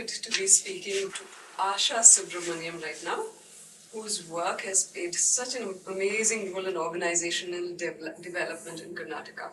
delighted to be speaking to Asha Subramanian right now, whose work has played such an amazing role in organizational development in Karnataka.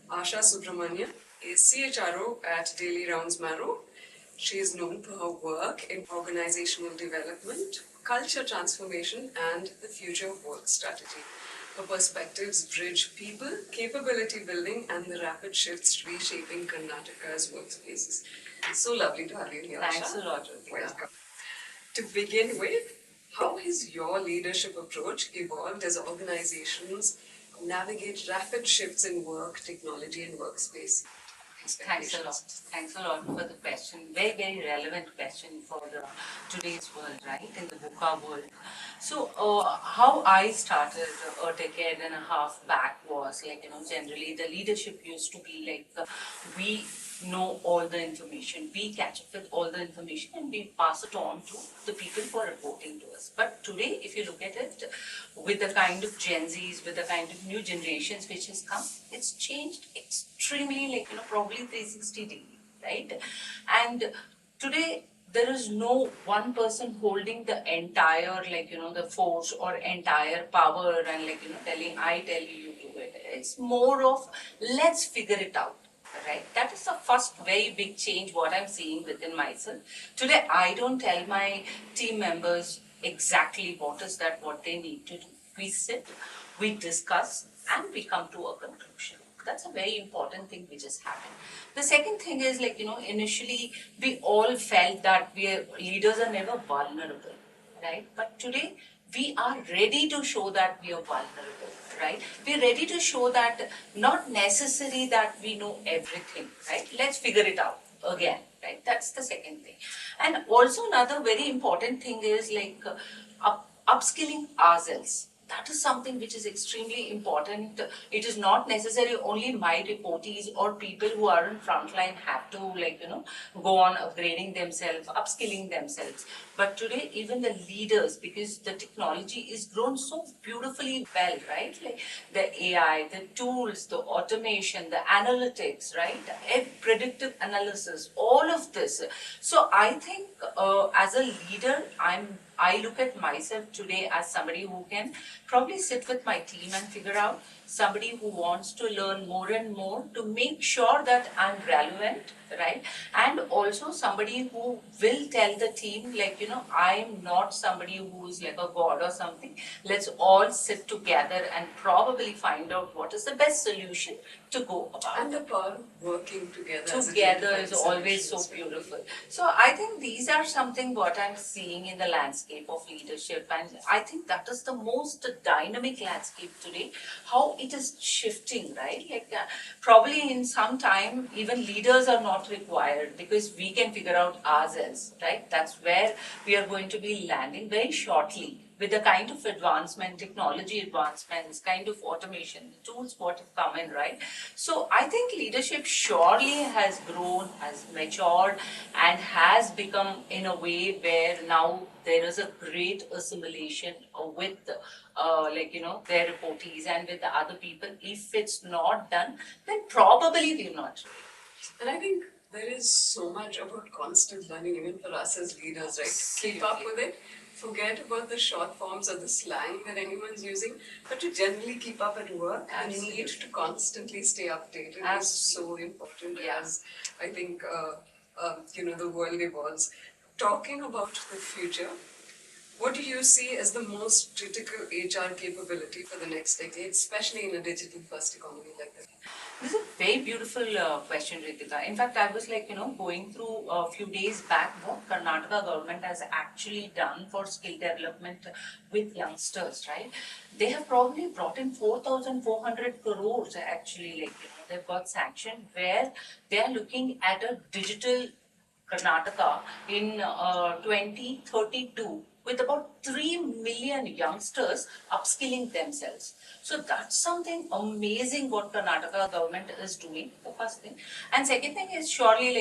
Asha Subramanian is CHRO at DailyRounds and Marrow. She is known for her work in organizational development, culture transformation, and the future of work strategy. Her perspectives bridge people, capability building, and the rapid shifts reshaping Karnataka's workplaces. It's so lovely to have you here, Asha. Thanks a lot, Reethika. Welcome. To begin with, how has your leadership approach evolved as organizations navigate rapid shifts in work, technology, and workspace? Thanks a lot. Thanks a lot for the question. Very, very relevant question for today's world, right? In the VUCA world. So, how I started a decade and a half back was like, generally the leadership used to be like, we know all the information, we catch up with all the information and we pass it on to the people who are reporting to us. But today, if you look at it, with the kind of Gen Zs, with the kind of new generations which has come, it's changed extremely, like, probably 360 degrees, right? And today, there is no one person holding the entire, like, the force or entire power and, like, telling, I tell you, you do it. It's more of, let's figure it out. Right? That is the first very big change what I'm seeing within myself. Today, I don't tell my team members exactly what they need to do. We sit, we discuss, and we come to a conclusion. That's a very important thing which has happened. The second thing is, like, initially we all felt that leaders are never vulnerable, right? But today, we are ready to show that we are vulnerable, right? We're ready to show that not necessary that we know everything, right? Let's figure it out again, right? That's the second thing. And also another very important thing is like upskilling ourselves. That is something which is extremely important. It is not necessary only my reportees or people who are in frontline have to, like, go on upgrading themselves, upskilling themselves. But today, even the leaders, because the technology is grown so beautifully well, right? Like the AI, the tools, the automation, the analytics, right? Predictive analysis, all of this. So I think as a leader, I look at myself today as somebody who can probably sit with my team and figure out, somebody who wants to learn more and more to make sure that I'm relevant, right? And also somebody who will tell the team, like, I'm not somebody who is like a god or something. Let's all sit together and probably find out what is the best solution to go about. And the power of working together. Together is always so beautiful. So I think these are something what I'm seeing in the landscape of leadership, and I think that is the most dynamic landscape today, how it is shifting, right? Like probably in some time, even leaders are not required because we can figure out ourselves, right? That's where we are going to be landing very shortly with the kind of advancement, technology advancements, kind of automation, the tools what have come in, right? So I think leadership surely has grown, has matured, and has become in a way where now there is a great assimilation with their reportees and with the other people. If it's not done, then probably we're not ready. And I think there is so much about constant learning even for us as leaders, right? Absolutely. Keep up with it. Forget about the short forms or the slang that anyone's using, but to generally keep up at work, Absolutely. the need to constantly stay updated is so important as I think the world evolves. Talking about the future, what do you see as the most critical HR capability for the next decade, especially in a digital-first economy like that? This is a very beautiful question, Reethika. In fact, I was going through a few days back what Karnataka government has actually done for skill development with youngsters, right? They have probably brought in 4,400 crores actually, they've got sanctioned where they are looking at a digital Karnataka in 2032 with about 3 million youngsters upskilling themselves. So that's something amazing what Karnataka government is doing, the first thing. And second thing is surely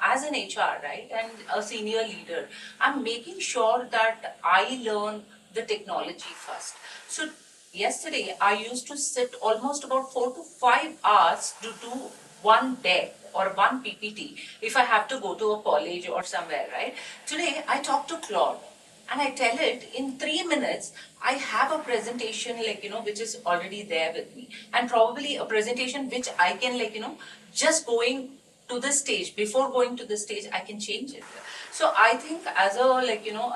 as an HR, right, and a senior leader, I'm making sure that I learn the technology first. So yesterday I used to sit almost about 4 to 5 hours to do one deck or one PPT if I have to go to a college or somewhere, right? Today, I talk to Claude and I tell it in 3 minutes, I have a presentation which is already there with me, and probably a presentation which I can just going to the stage, before going to the stage, I can change it. So I think as a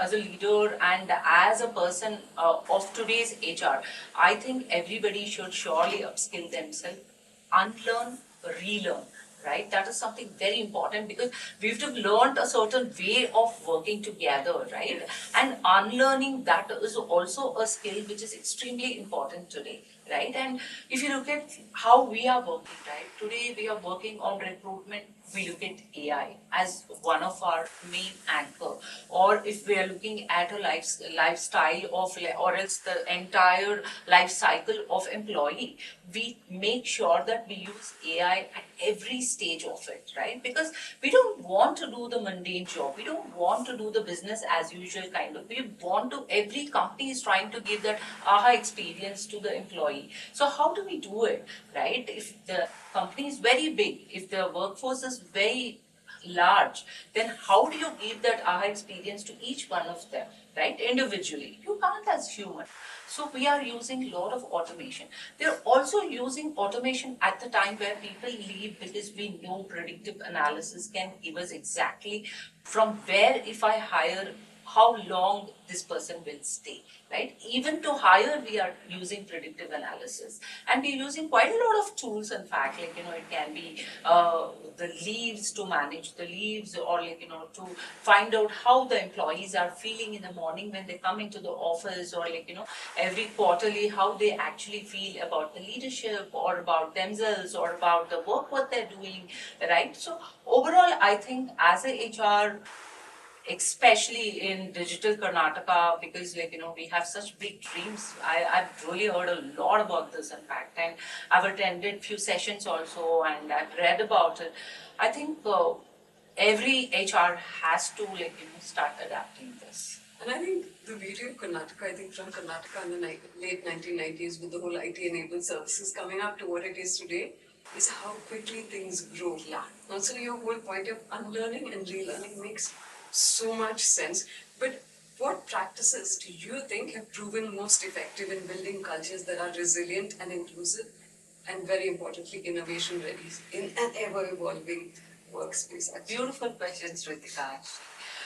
as a leader and as a person of today's HR, I think everybody should surely upskill themselves, unlearn, relearn, right? That is something very important because we've learned a certain way of working together, right? And unlearning that is also a skill which is extremely important today, right? And if you look at how we are working, right? Today we are working on recruitment, we look at AI as one of our main anchor. Or if we are looking at a lifestyle of, or else the entire life cycle of employee, we make sure that we use AI at every stage of it, right? Because we don't want to do the mundane job. We don't want to do the business as usual kind of. We want to, every company is trying to give that aha experience to the employee. So how do we do it, right? If the company is very big, if the workforce is very large, then how do you give that aha experience to each one of them, right? Individually. You can't as human. So we are using a lot of automation. They're also using automation at the time where people leave, because we know predictive analysis can give us exactly from where, if I hire, how long this person will stay, right? Even to hire, we are using predictive analysis, and we're using quite a lot of tools. In fact, it can be the leaves, to manage the leaves, or to find out how the employees are feeling in the morning when they come into the office, or every quarterly how they actually feel about the leadership or about themselves or about the work what they're doing, right? So overall, I think as a HR, especially in digital Karnataka, because we have such big dreams. I've really heard a lot about this, in fact, and I've attended few sessions also, and I've read about it. I think every HR has to start adapting this. And I think the beauty of Karnataka, I think from Karnataka in the late 1990s with the whole IT-enabled services coming up to what it is today, is how quickly things grow. Yeah. Also, your whole point of unlearning and relearning makes so much sense. But what practices do you think have proven most effective in building cultures that are resilient and inclusive, and very importantly, innovation ready in an ever-evolving workspace? Beautiful questions, Reethika.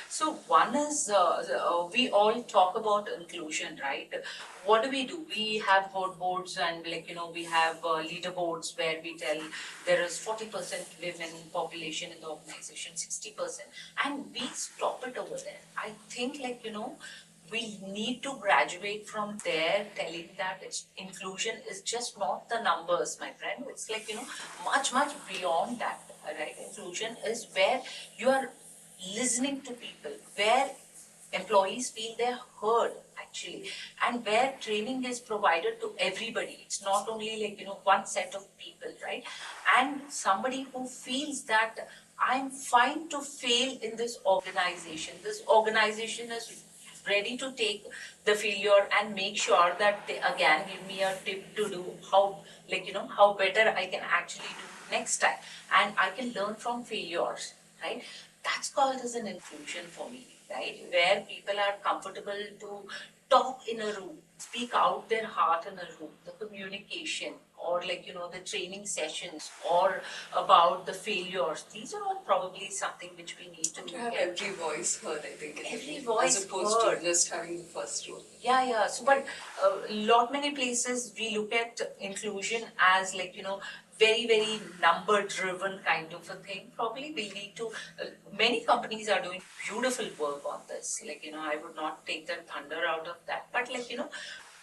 So one is, we all talk about inclusion, right? What do? We have boards, and we have leaderboards where we tell there is 40% women population in the organization, 60%, and we stop it over there. I think we need to graduate from there, telling that inclusion is just not the numbers, my friend. It's much beyond that, right? Inclusion is where you are listening to people, where employees feel they're heard actually, and where training is provided to everybody. It's not only one set of people, right? And somebody who feels that I'm fine to fail in this organization. This organization is ready to take the failure and make sure that they again give me a tip to do how how better I can actually do next time, and I can learn from failures, right? That's called as an inclusion for me, right? Where people are comfortable to talk in a room, speak out their heart in a room, the communication, or the training sessions, or about the failures. These are all probably something which we need to To do. have every voice heard, I think. Every voice as opposed heard. to just having the first role. Yeah. So, but lot many places we look at inclusion as very number driven kind of a thing. Probably we need to. Many companies are doing beautiful work on this. I would not take the thunder out of that, but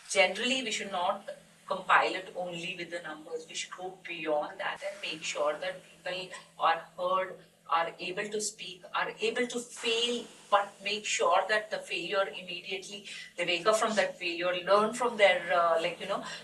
generally we should not compile it only with the numbers. We should go beyond that and make sure that people are heard, are able to speak, are able to fail but make sure that the failure immediately, they wake up from that failure, learn from their,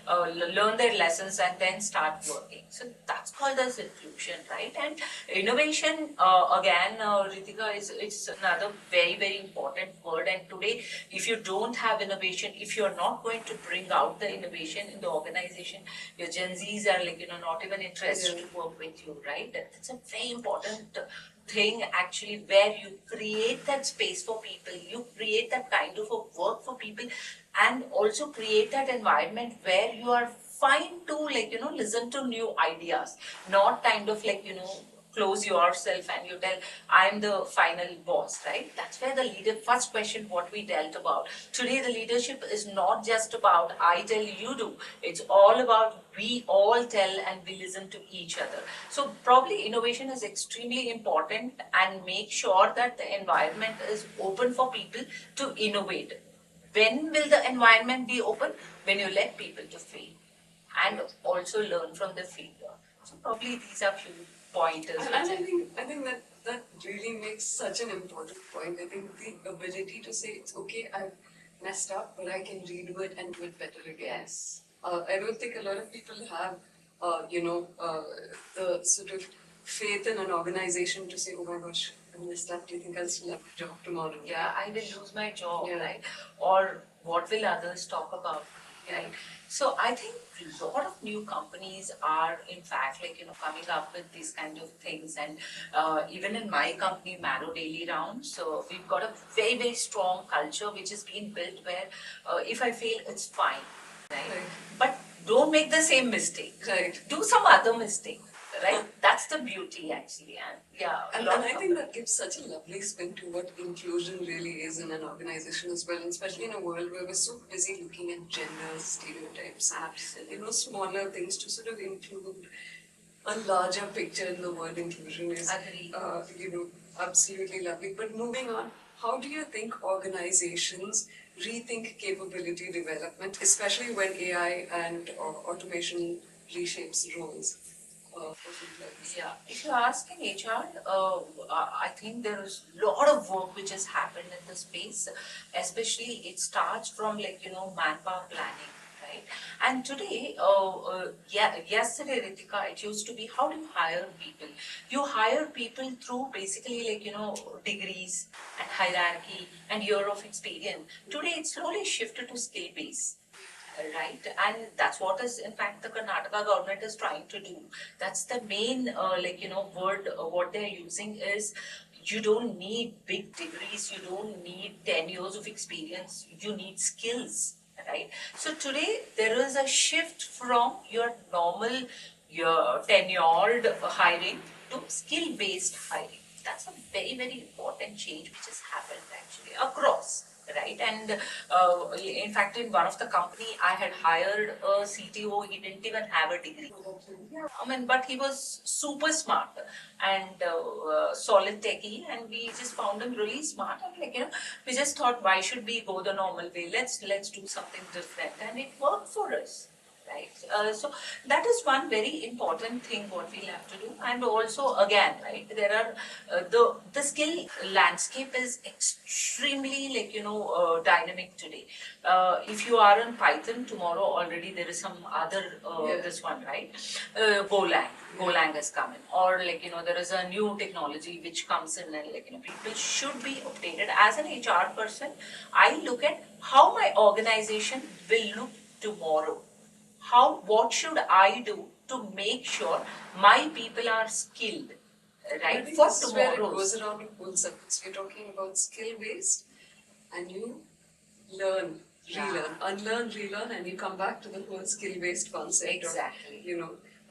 learn their lessons and then start working. So that's called as inclusion, right? And innovation, again, Ritika, it's another very, very important word. And today, if you don't have innovation, if you're not going to bring out the innovation in the organization, your Gen Zs are not even interested to work with you, right? That's a very important thing actually, where you create that space for people, you create that kind of a work for people, and also create that environment where you are fine to listen to new ideas, not kind of close yourself and you tell I'm the final boss, right? That's where the leader, first question what we dealt about today, the leadership is not just about I tell you do, it's all about we all tell and we listen to each other. So probably innovation is extremely important, and make sure that the environment is open for people to innovate. When will the environment be open? When you let people to fail and also learn from the failure. So probably these are few pointers. And I think that really makes such an important point. I think the ability to say it's okay, I've messed up, but I can redo it and do it better again. Yes. I don't think a lot of people have, the sort of faith in an organization to say, oh my gosh, I messed up. Do you think I'll still have a job tomorrow? Yeah, I will lose my job, Yeah. right? Or what will others talk about me, right? So I think a lot of new companies are in fact coming up with these kind of things, and even in my company Marrow Daily Rounds, so we've got a very, very strong culture which is being built where if I fail, it's fine, right? Right. But don't make the same mistake. Right. Do some other mistake, right? That's the beauty actually, and yeah. And I think that gives such a lovely spin to what inclusion really is in an organization as well, and especially in a world where we're so busy looking at gender stereotypes and Absolutely. smaller things to sort of include a larger picture in the word inclusion is Agree. Absolutely lovely. But moving on, how do you think organizations rethink capability development, especially when AI and automation reshapes roles of employees? Yeah, if you ask in HR, I think there is a lot of work which has happened in the space. Especially, it starts from manpower planning, right? And today, yesterday, Ritika, it used to be how do you hire people? You hire people through basically degrees and hierarchy and year of experience. Today, it's slowly shifted to skill base, right? And that's what is in fact the Karnataka government is trying to do. That's the main word what they're using is, you don't need big degrees, you don't need 10 years of experience, you need skills, right? So today there is a shift from your normal, your tenured hiring to skill based hiring. That's a very, very important change which has happened actually across, right? And in fact, in one of the company, I had hired a CTO. He didn't even have a degree. Yeah, I mean, but he was super smart and solid techie, and we just found him really smart. And we just thought, why should we go the normal way? Let's do something different, and it worked for us. Right. So that is one very important thing what we'll have to do, and also again, right, there are the skill landscape is extremely dynamic today. If you are in Python tomorrow, already there is some other this one, right? Golang has come in, or there is a new technology which comes in, and people should be updated. As an HR person, I look at how my organization will look tomorrow. What should I do to make sure my people are skilled, I right, think for this is where it tomorrow's. goes around in full circles. We're talking about skill based, and you learn, relearn, unlearn, relearn, and you come back to the whole skill based concept Exactly.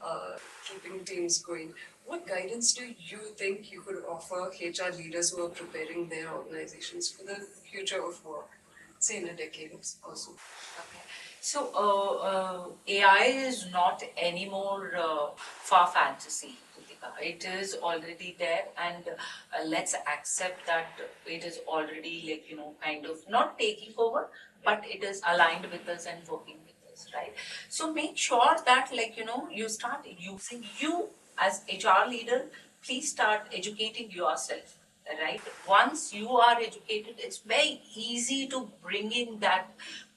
of keeping teams going. What guidance do you think you could offer HR leaders who are preparing their organizations for the future of work, say in a decade or so? Okay. So AI is not anymore far fantasy, Ritika. It is already there, and let's accept that it is already kind of not taking over, but it is aligned with us and working with us, right? So make sure that you start using, you as HR leader, please start educating yourself, right? Once you are educated, it's very easy to bring in that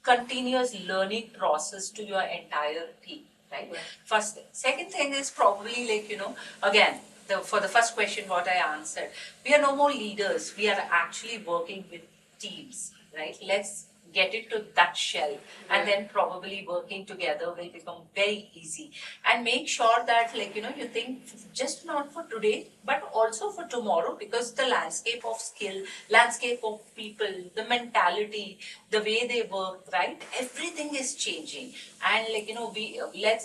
continuous learning process to your entire team, right? Right. First thing. Second thing is probably like, again, for the first question, what I answered, we are no more leaders. We are actually working with teams, right? Let's get it to that shell, and then probably working together will become very easy. And make sure that, like, you think just not for today, but also for tomorrow, because the landscape of skill, landscape of people, the mentality, the way they work, right? Everything is changing. And like,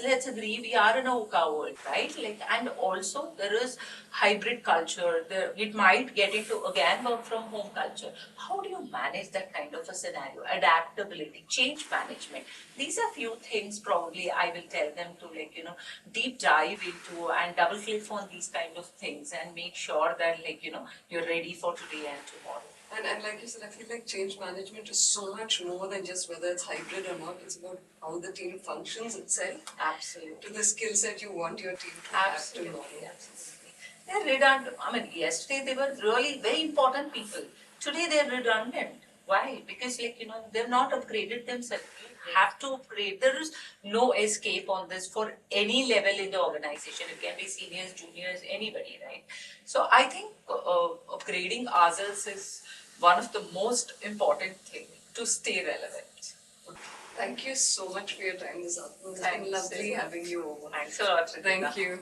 let's agree, we are in a VUCA world, right? Like, and also there is hybrid culture. It might get into again work from home culture. How do you manage that kind of a scenario? Adaptability, change management. These are few things probably I will tell them to, like, deep dive into and double click on these kind of things and make sure that, like, you're ready for today and tomorrow. And like you said, I feel like change management is so much more than just whether it's hybrid or not. It's about how the team functions itself. Absolutely. To the skill set you want your team to have to Absolutely, know. absolutely. They're redundant. I mean, yesterday they were really very important people. Today they're redundant. Why? Because, like, they've not upgraded themselves. You have to upgrade. There is no escape on this for any level in the organization. It can be seniors, juniors, anybody, right? So I think upgrading ourselves is one of the most important things to stay relevant. Thank you so much for your time this afternoon. It's Thanks. been lovely having you over. Thanks a lot, Reethika. Thank you.